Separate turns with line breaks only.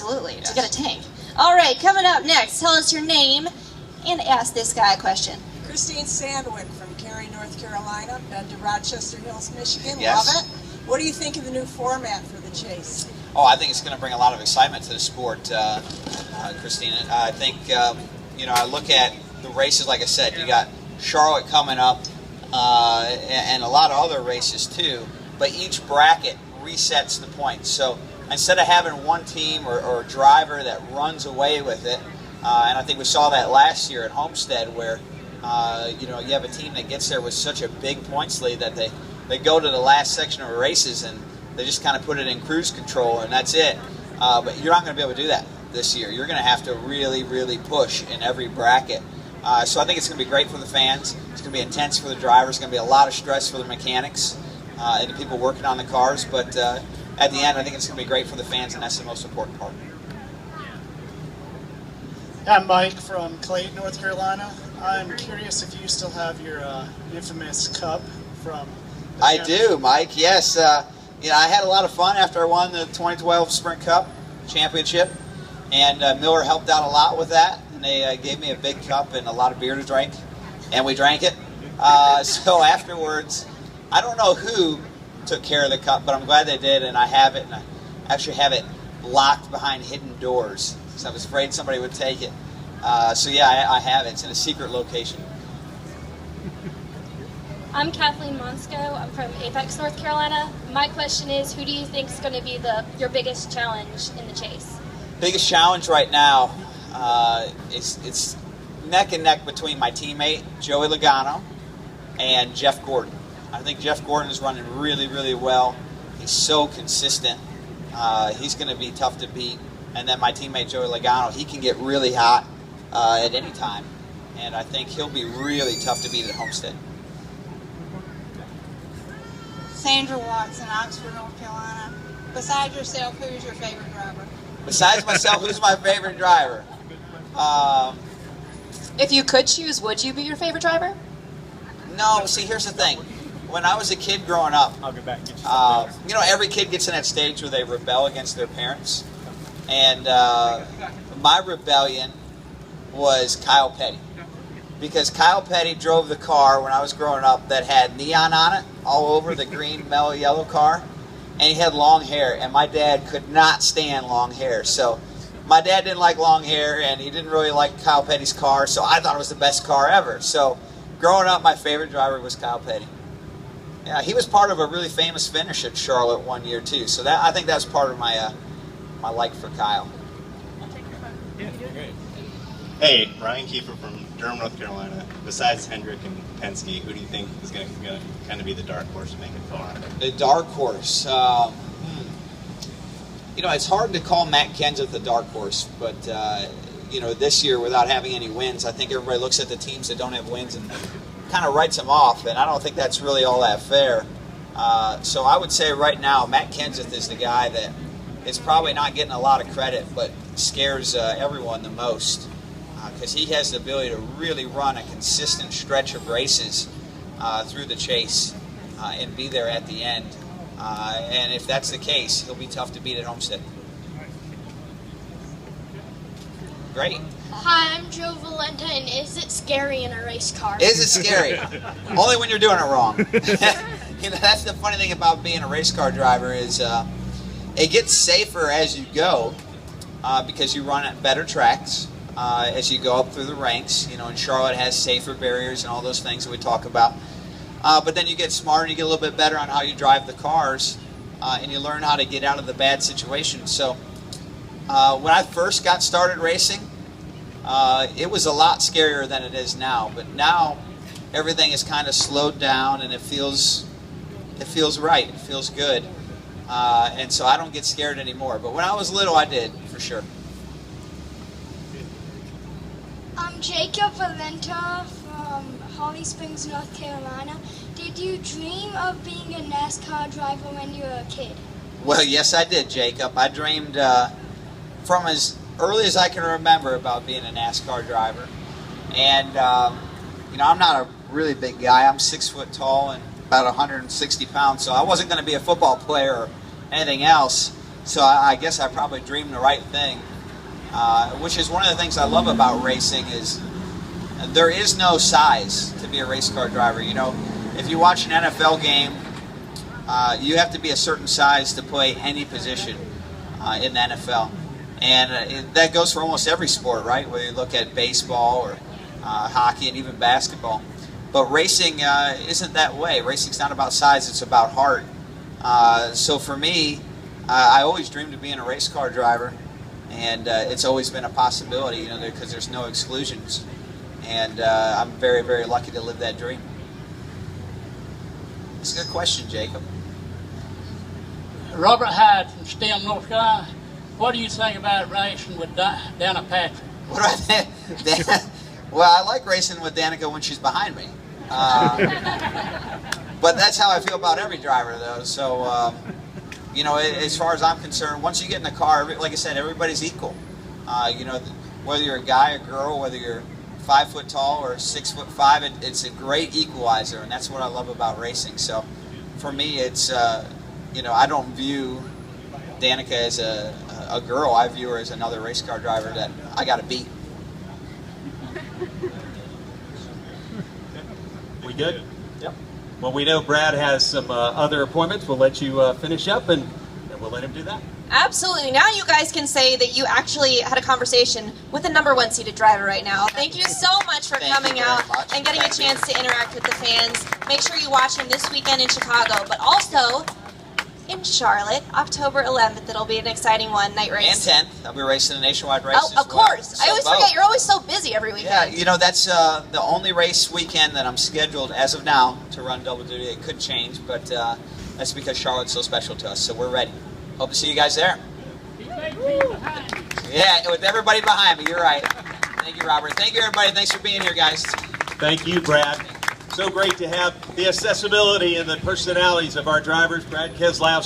Absolutely,
Yes.
to get a tank. All right, coming up next, tell us your name and ask this guy a question.
Christine Sandwick from Cary, North Carolina. Been to Rochester Hills, Michigan.
Yes.
Love it. What do you think of the new format for the chase?
Oh, I think it's going to bring a lot of excitement to the sport, Christina. I think, I look at the races, like I said, you got Charlotte coming up and a lot of other races too, but each bracket resets the points. So instead of having one team or a driver that runs away with it, and I think we saw that last year at Homestead where, you have a team that gets there with such a big points lead that they go to the last section of races and they just kind of put it in cruise control and that's it. But you're not going to be able to do that this year. You're going to have to really, really push in every bracket. So I think it's going to be great for the fans. It's going to be intense for the drivers. It's going to be a lot of stress for the mechanics and the people working on the cars. But at the end, I think it's going to be great for the fans, and that's the most important part.
I'm Mike from Clayton, North Carolina. I'm curious if you still have your infamous cup from the
I do, Mike. Yes. I had a lot of fun after I won the 2012 Sprint Cup Championship, and Miller helped out a lot with that. And they gave me a big cup and a lot of beer to drink, and we drank it. So afterwards, I don't know who took care of the cup, but I'm glad they did, and I have it, and I actually have it locked behind hidden doors, because I was afraid somebody would take it. So yeah, I have it. It's in a secret location.
I'm Kathleen Monsco. I'm from Apex, North Carolina. My question is, who do you think is going to be your biggest challenge in the chase?
Biggest challenge right now it's neck and neck between my teammate Joey Logano and Jeff Gordon. I think Jeff Gordon is running really, really well. He's so consistent. He's going to be tough to beat. And then my teammate Joey Logano, he can get really hot at any time. And I think he'll be really tough to beat at Homestead.
Sandra Watson, Oxford, North Carolina. Besides yourself, who's your favorite driver?
Besides myself, who's my favorite driver?
If you could choose, would you be your favorite driver?
No, see, here's the thing. When I was a kid growing up,
I'll get back and get you
every kid gets in that stage where they rebel against their parents. And my rebellion was Kyle Petty. Because Kyle Petty drove the car when I was growing up that had neon on it, all over the green, mellow yellow car. And he had long hair, and my dad could not stand long hair. So my dad didn't like long hair, and he didn't really like Kyle Petty's car, so I thought it was the best car ever. So growing up, my favorite driver was Kyle Petty. Yeah, he was part of a really famous finish at Charlotte one year too. So I think that's part of my my like for Kyle.
Hey, Ryan Kiefer from Durham, North Carolina. Besides Hendrick and Penske, who do you think is going to kind of be the dark horse to make it far?
The dark horse. It's hard to call Matt Kenseth the dark horse, but this year without having any wins, I think everybody looks at the teams that don't have wins and kind of writes them off, and I don't think that's really all that fair. So I would say right now, Matt Kenseth is the guy that is probably not getting a lot of credit, but scares everyone the most. Because he has the ability to really run a consistent stretch of races through the chase and be there at the end. And if that's the case, he'll be tough to beat at Homestead. Great.
Hi, I'm Joe Valenta, and is it scary in a race car?
Is it scary? Only when you're doing it wrong. That's the funny thing about being a race car driver is it gets safer as you go because you run at better tracks. As you go up through the ranks, and Charlotte has safer barriers and all those things that we talk about. But then you get smarter and you get a little bit better on how you drive the cars, and you learn how to get out of the bad situations. So when I first got started racing, it was a lot scarier than it is now. But now everything is kind of slowed down and it feels right. It feels good. And so I don't get scared anymore. But when I was little, I did, for sure.
I'm Jacob Valenta from Holly Springs, North Carolina. Did you dream of being a NASCAR driver when you were a kid?
Well, yes, I did, Jacob. I dreamed from as early as I can remember about being a NASCAR driver. And, I'm not a really big guy. I'm 6 foot tall and about 160 pounds, so I wasn't going to be a football player or anything else. So I guess I probably dreamed the right thing, which is one of the things I love about racing is there is no size to be a race car driver. You know, if you watch an NFL game, you have to be a certain size to play any position in the NFL. And that goes for almost every sport, right? Whether you look at baseball or hockey and even basketball. But racing isn't that way. Racing's not about size, it's about heart. So for me, I always dreamed of being a race car driver, and it's always been a possibility, you know, because there's no exclusions. And I'm very, very lucky to live that dream. It's a good question, Jacob.
Robert Hyde from STEM, North Carolina. What do you think about racing with Dana Patrick?
What do I think? Well, I like racing with Danica when she's behind me. But that's how I feel about every driver, though. So, you know, as far as I'm concerned, once you get in the car, like I said, everybody's equal. You know, whether you're a guy or girl, whether you're 5 foot tall or 6'5", it's a great equalizer, and that's what I love about racing. So, for me, it's you know, I don't view Danica as a girl. I view her as another race car driver that I got to beat.
We good?
Yep.
Well, we know Brad has some other appointments. We'll let you finish up, and we'll let him do that.
Absolutely. Now you guys can say that you actually had a conversation with the #1 seated driver right now. Thank you so much for coming out and getting a chance to interact with the fans. Make sure you watch him this weekend in Chicago, but also in Charlotte, October 11th. It'll be an exciting one, night race.
And 10th. I'll be racing a nationwide race.
Oh, of course. I always forget. You're always so busy every weekend.
Yeah, you know, that's the only race weekend that I'm scheduled as of now to run double duty. It could change, but that's because Charlotte's so special to us, so we're ready. Hope to see you guys there. Yeah, with everybody behind me, you're right. Thank you, Robert. Thank you, everybody. Thanks for being here, guys.
Thank you, Brad. So great to have the accessibility and the personalities of our drivers. Brad Keselowski.